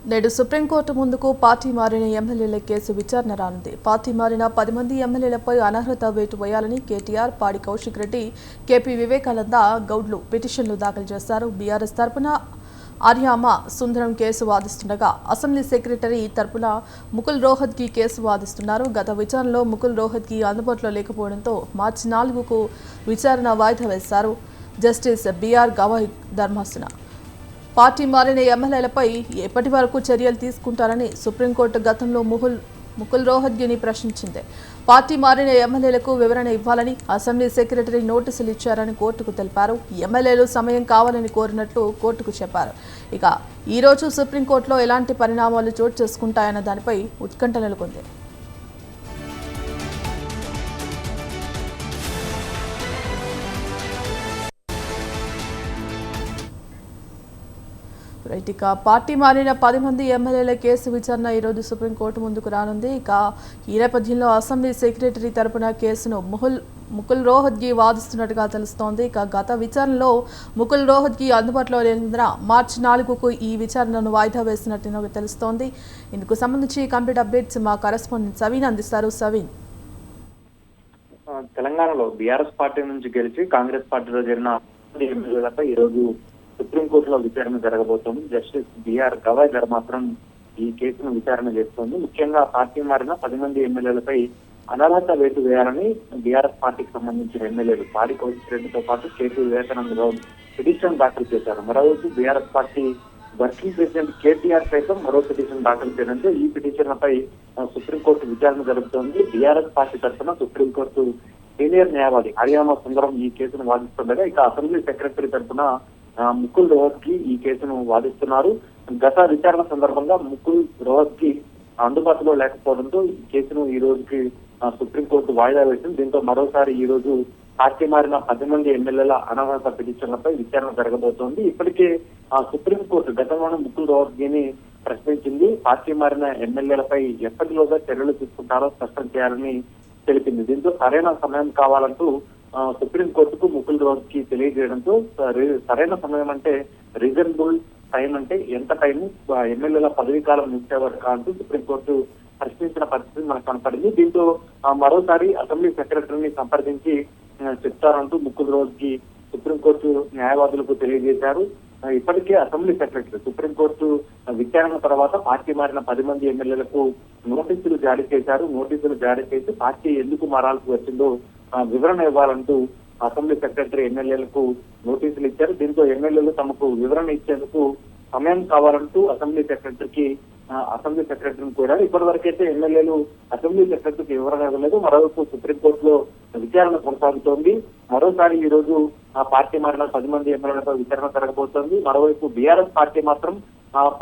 నేడు సుప్రీంకోర్టు ముందుకు పార్టీ మారిన ఎమ్మెల్యేల కేసు విచారణ రానుంది. పార్టీ మారిన 10 మంది ఎమ్మెల్యేలపై అనర్హత వేటు వేయాలని కేటీఆర్, పాడి కౌశిక్ రెడ్డి, కేపీ వివేకానంద గౌడ్లు పిటిషన్లు దాఖలు చేశారు. బీఆర్ఎస్ తరపున ఆర్యామ సుందరం కేసు వాదిస్తుండగా అసెంబ్లీ సెక్రటరీ తరపున ముకుల్ రోహత్గి కేసు వాదిస్తున్నారు. గత విచారణలో ముకుల్ రోహత్గి అందుబాటులో లేకపోవడంతో మార్చి 4కు విచారణ వాయిదా వేశారు. జస్టిస్ బీఆర్ గవాయ్ ధర్మాసన పార్టీ మారిన ఎమ్మెల్యేలపై ఎప్పటి వరకు చర్యలు తీసుకుంటారని సుప్రీంకోర్టు గతంలో ముకుల్ రోహత్గిని ప్రశ్నించింది. పార్టీ మారిన ఎమ్మెల్యేలకు వివరణ ఇవ్వాలని అసెంబ్లీ సెక్రటరీ నోటీసులు ఇచ్చారని కోర్టుకు తెలిపారు. ఎమ్మెల్యేలు సమయం కావాలని కోరినట్లు కోర్టుకు చెప్పారు. ఇక ఈ రోజు సుప్రీంకోర్టులో ఎలాంటి పరిణామాలు చోటు చేసుకుంటాయన్న దానిపై ఉత్కంఠ నెలకొంది. ఇక పార్టీ మారిన 10 మంది ఎమ్మెల్యేల కేసు విచారణ ఈరోజు సుప్రీంకోర్టు ముందుకు రానుంది. ఇక ఈ నేపథ్యంలో అసెంబ్లీ సెక్రటరీ తరపున కేసును ముకుల్ రోహత్గి వాదిస్తున్నట్టుగా తెలుస్తోంది. ఇక గత విచారణలో ముకుల్ రోహత్గి అందుబాటులో లేనందున మార్చి 4కు ఈ విచారణను వాయిదా వేసినట్టు తెలుస్తోంది. ఇందుకు సంబంధించి కంప్లీట్ అప్డేట్స్ మా కరెస్పాండెంట్ సవీన్ అందిస్తారు. సవీన్, తెలంగాణలో బీఆర్ఎస్ పార్టీ నుంచి గెలిచి కాంగ్రెస్ పార్టీలో చేరిన ఎమ్మెల్యేలపై ఈరోజు సుప్రీంకోర్టులో విచారణ జరగబోతోంది. జస్టిస్ బీఆర్ గవాయ్ ధర్మాసనం ఈ కేసును విచారణ చేస్తోంది. ముఖ్యంగా పార్టీ మారిన 10 మంది ఎమ్మెల్యేలపై అనర్హత వేటు వేయాలని బీఆర్ఎస్ పార్టీకి సంబంధించిన ఎమ్మెల్యేలు పాడి కౌశిక్ రెడ్డితో పాటు కేపీ వివేకానంద గౌడ్ పిటిషన్ దాఖలు చేశారు. మరోవైపు BRS party working president KTR సైతం మరో పిటిషన్ దాఖలు చేయడంతో ఈ పిటిషన్లపై సుప్రీంకోర్టు విచారణ జరుగుతోంది. బీఆర్ఎస్ పార్టీ తరఫున సుప్రీంకోర్టు సీనియర్ న్యాయవాది ఆర్యామ సుందరం ఈ కేసును వాదిస్తుండగా ఇక అసెంబ్లీ సెక్రటరీ తరఫున ముకుల్ రోహత్గి ఈ కేసును వాదిస్తున్నారు. గత విచారణ సందర్భంగా ముకుల్ రోహత్గి అందుబాటులో లేకపోవడంతో ఈ కేసును ఈ రోజుకి సుప్రీంకోర్టు వాయిదా వేసింది. దీంతో మరోసారి ఈ రోజు పార్టీ మారిన 10 మంది ఎమ్మెల్యేల అనర్హత పిటిషన్లపై విచారణ జరగబోతోంది. ఇప్పటికే సుప్రీంకోర్టు గతంలోనే ముకుల్ రోహత్గిని ప్రశ్నించింది. పార్టీ మారిన ఎమ్మెల్యేలపై ఎప్పటిలోగా చర్యలు తీసుకుంటారో స్పష్టం చేయాలని తెలిపింది. దీంతో సరైన సమయం కావాలంటూ సుప్రీంకోర్టుకు ముకుల్ రోహత్గి తెలియజేయడంతో సరైన సమయం అంటే రీజనబుల్ టైం అంటే ఎంత టైం ఎమ్మెల్యేల పదవీ కాలం ముగిసే వరకు అంటూ సుప్రీంకోర్టు ప్రశ్నించిన పరిస్థితి మనకు కనపడింది. దీంతో మరోసారి అసెంబ్లీ సెక్రటరీని సంప్రదించి చెప్తారంటూ ముకుల్ రోహత్గి సుప్రీంకోర్టు న్యాయవాదులకు తెలియజేశారు. ఇప్పటికే అసెంబ్లీ సెక్రటరీ సుప్రీంకోర్టు విచారణ తర్వాత పార్టీ మారిన 10 మంది ఎమ్మెల్యేలకు నోటీసులు జారీ చేశారు. నోటీసులు జారీ చేసి పార్టీ ఎందుకు మారాల్సి వచ్చిందో వివరణ ఇవ్వాలంటూ అసెంబ్లీ సెక్రటరీ ఎమ్మెల్యేలకు నోటీసులు ఇచ్చారు. దీంతో ఎమ్మెల్యేలు తమకు వివరణ ఇచ్చేందుకు సమయం కావాలంటూ అసెంబ్లీ సెక్రటరీని కోరారు. ఇప్పటి వరకైతే ఎమ్మెల్యేలు అసెంబ్లీ సెక్రటరీకి వివరణ ఇవ్వలేదు. మరోవైపు సుప్రీంకోర్టులో విచారణ కొనసాగుతోంది. మరోసారి ఈ రోజు పార్టీ మారిన 10 మంది ఎమ్మెల్యేలపై విచారణ జరగబోతోంది. మరోవైపు బీఆర్ఎస్ పార్టీ మాత్రం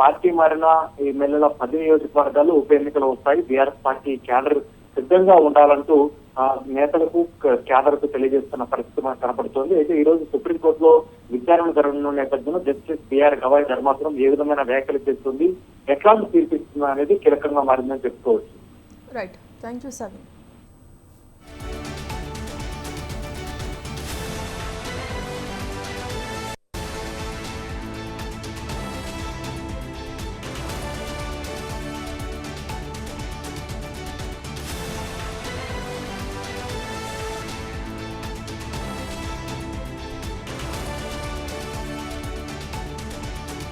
పార్టీ మారిన ఎమ్మెల్యేల 10 నియోజకవర్గాలు ఉప ఎన్నికలు వస్తాయి. బీఆర్ఎస్ పార్టీ క్యాడర్ సిద్ధంగా ఉండాలంటూ నేతలకు క్యాడర్కు తెలియజేస్తున్న పరిస్థితి మనకు కనపడుతోంది. అయితే ఈ రోజు సుప్రీంకోర్టులో విచారణ జరగనున్న నేపథ్యంలో జస్టిస్ బీఆర్ గవాయ్ ధర్మాసనం ఏ విధమైన వ్యాఖ్యలు చేస్తుంది, ఎట్లాంటి తీర్పు ఇస్తుంది అనేది కీలకంగా మారిందని చెప్పుకోవచ్చు. Right, thank you sir.